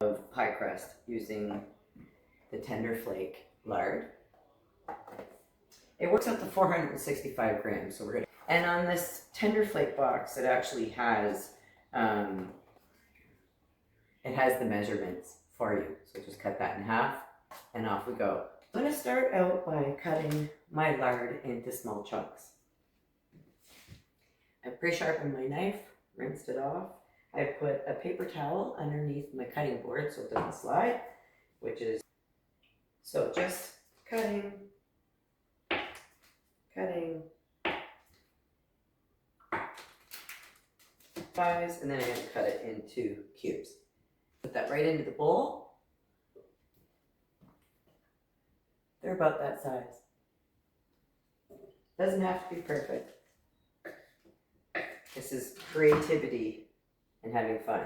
of pie crust using the Tender Flake lard. It works out to 465 grams, so we're good. And on this Tender Flake box, it actually has the measurements for you. So just cut that in half, and off we go. I'm going to start out by cutting my lard into small chunks. I pre-sharpened my knife, rinsed it off. I put a paper towel underneath my cutting board so it doesn't slide, so just cutting, size, and then I'm going to cut it into cubes. Put that right into the bowl. They're about that size. Doesn't have to be perfect. This is creativity and having fun.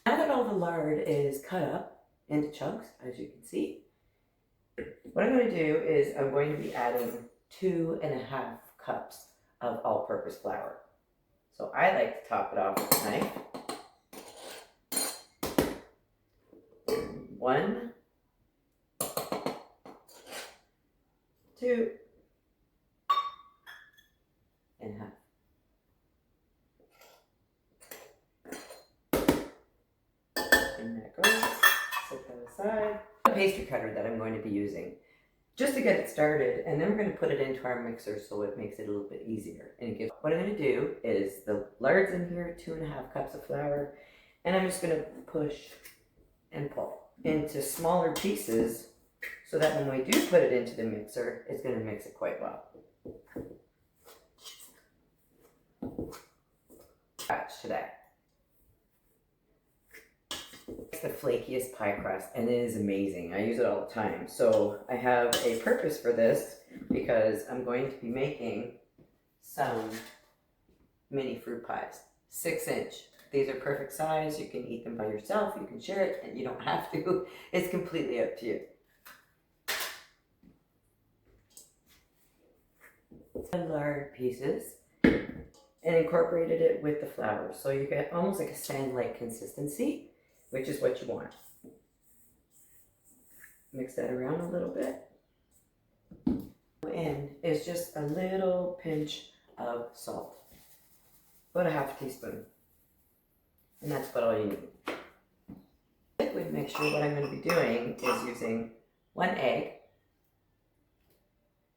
Now that all the lard is cut up into chunks, as you can see, what I'm going to do is I'm going to be adding 2.5 cups of all-purpose flour. So I like to top it off with a knife. 1, 2.5. And that goes. Set that aside. A pastry cutter that I'm going to be using just to get it started, and then we're going to put it into our mixer so it makes it a little bit easier. And what I'm going to do is the lard's in here, 2.5 cups of flour, and I'm just going to push and pull into smaller pieces so that when we do put it into the mixer, it's going to mix it quite well. Batch today. It's the flakiest pie crust, and it is amazing. I use it all the time. So I have a purpose for this because I'm going to be making some mini fruit pies, 6-inch. These are perfect size. You can eat them by yourself. You can share it, and you don't have to. It's completely up to you. Lard pieces and incorporated it with the flour. So you get almost like a sand-like consistency, which is what you want. Mix that around a little bit. And is just a little pinch of salt. About a half teaspoon. And that's about all you need. Liquid mixture, what I'm going to be doing is using 1 egg,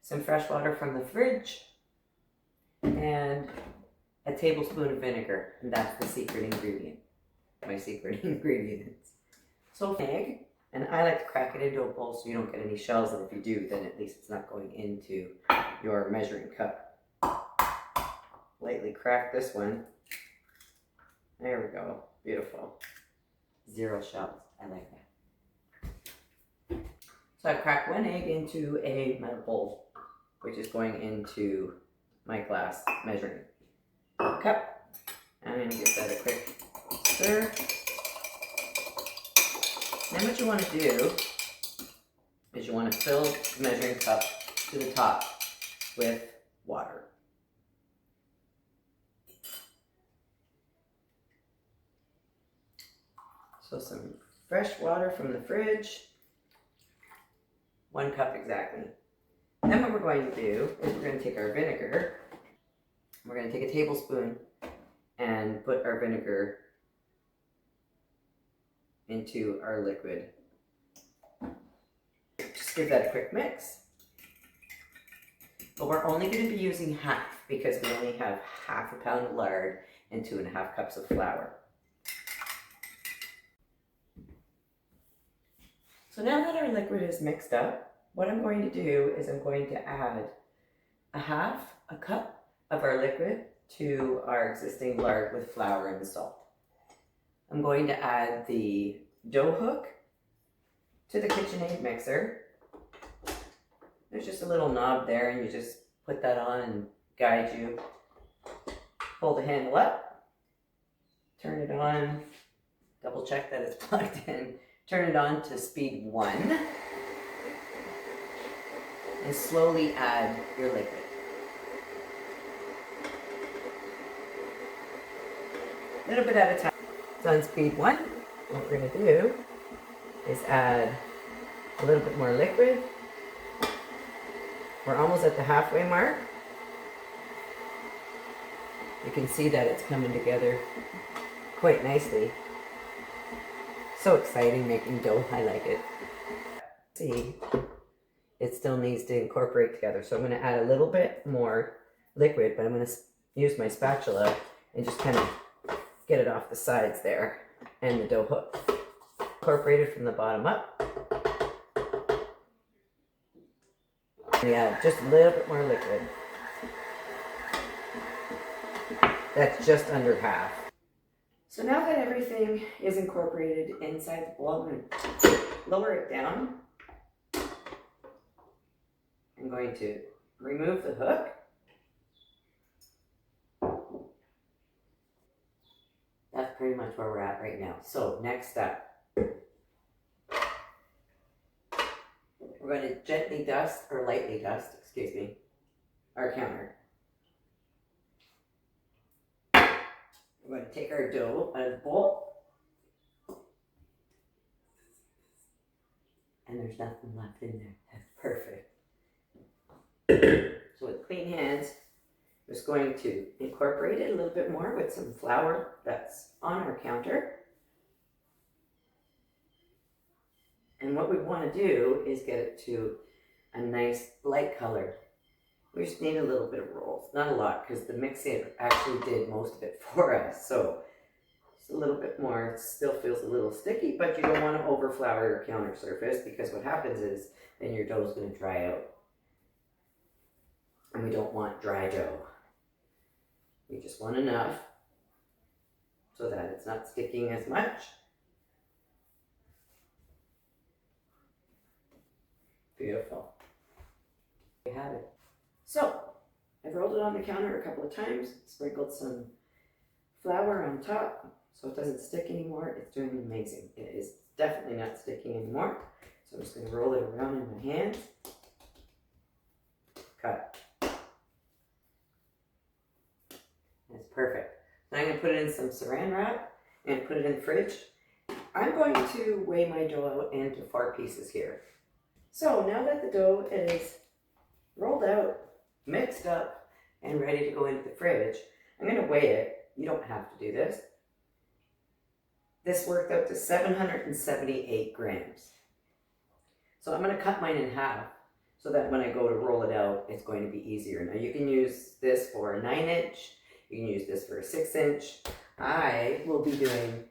some fresh water from the fridge, and a tablespoon of vinegar. And that's the secret ingredient. My secret ingredients. So egg, and I like to crack it into a bowl so you don't get any shells, and if you do, then at least it's not going into your measuring cup. Lightly crack this one. There we go. Beautiful. 0 shells. I like that. So I cracked 1 egg into a metal bowl, which is going into my glass measuring cup. I'm going to give that a quick stir. Then what you want to do is you want to fill the measuring cup to the top with water. So some fresh water from the fridge, 1 cup exactly. Then what we're going to do is we're going to take our vinegar, we're going to take a tablespoon and put our vinegar into our liquid. Just give that a quick mix. But we're only going to be using half because we only have half a pound of lard and 2.5 cups of flour. So now that our liquid is mixed up, what I'm going to do is I'm going to add a cup of our liquid to our existing lard with flour and salt. I'm going to add the dough hook to the KitchenAid mixer. There's just a little knob there, and you just put that on and guide you. Pull the handle up, turn it on, double check that it's plugged in, turn it on to speed 1, and slowly add your liquid. A little bit at a time. It's on speed 1. what we're going to do is add a little bit more liquid. We're almost at the halfway mark. You can see that it's coming together quite nicely. So exciting making dough, I like it. See, it still needs to incorporate together. So I'm going to add a little bit more liquid, but I'm going to use my spatula and just kind of get it off the sides there and the dough hook. Incorporated from the bottom up. And add just a little bit more liquid. That's just under half. So now that everything is incorporated inside the bowl, I'm going to lower it down. I'm going to remove the hook. That's pretty much where we're at right now. So next step. We're going to gently dust, or lightly dust, excuse me, our counter. We're going to take our dough out of the bowl. And there's nothing left in there. That's perfect. So with clean hands, I'm just going to incorporate it a little bit more with some flour that's on our counter. And what we want to do is get it to a nice light color. We just need a little bit of rolls, not a lot, because the mixer actually did most of it for us. So just a little bit more. It still feels a little sticky, but you don't want to over flour your counter surface, because what happens is then your dough is going to dry out. And we don't want dry dough. We just want enough so that it's not sticking as much. Beautiful. We have it. So, I've rolled it on the counter a couple of times, sprinkled some flour on top so it doesn't stick anymore. It's doing amazing. It is definitely not sticking anymore. So I'm just going to roll it around in my hands. Cut. That's perfect. Now I'm going to put it in some saran wrap and put it in the fridge. I'm going to weigh my dough out into 4 pieces here. So now that the dough is rolled out, mixed up, and ready to go into the fridge, I'm going to weigh it. You don't have to do this. This worked out to 778 grams. So I'm going to cut mine in half so that when I go to roll it out, it's going to be easier. Now you can use this for a 9-inch. You can use this for a 6-inch. I will be doing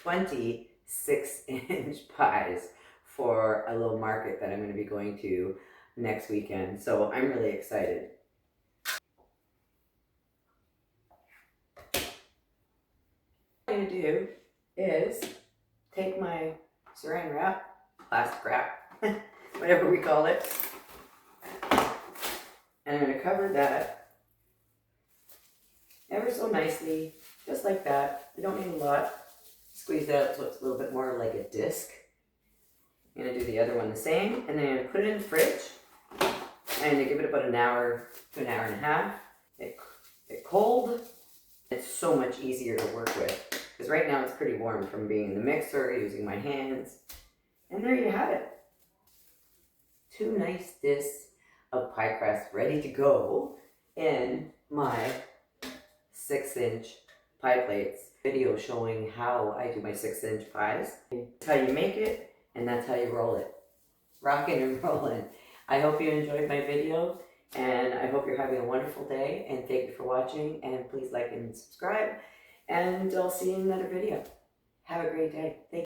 20 6-inch pies for a little market that I'm going to be going to next weekend. So I'm really excited. What I'm going to do is take my saran wrap, plastic wrap, whatever we call it, and I'm going to cover that ever so nicely, just like that. You don't need a lot. Squeeze it out so it's a little bit more like a disc. I'm going to do the other one the same, and then I'm going to put it in the fridge. I'm going to give it about an hour to an hour and a half. It's cold. It's so much easier to work with, because right now it's pretty warm from being in the mixer, using my hands. And there you have it. 2 nice discs of pie crust ready to go in my 6-inch pie plates. Video showing how I do my 6-inch pies. That's how you make it, and that's how you roll it. Rockin' and rollin'. I hope you enjoyed my video, and I hope you're having a wonderful day, and thank you for watching, and please like and subscribe, and I'll see you in another video. Have a great day. Thank you.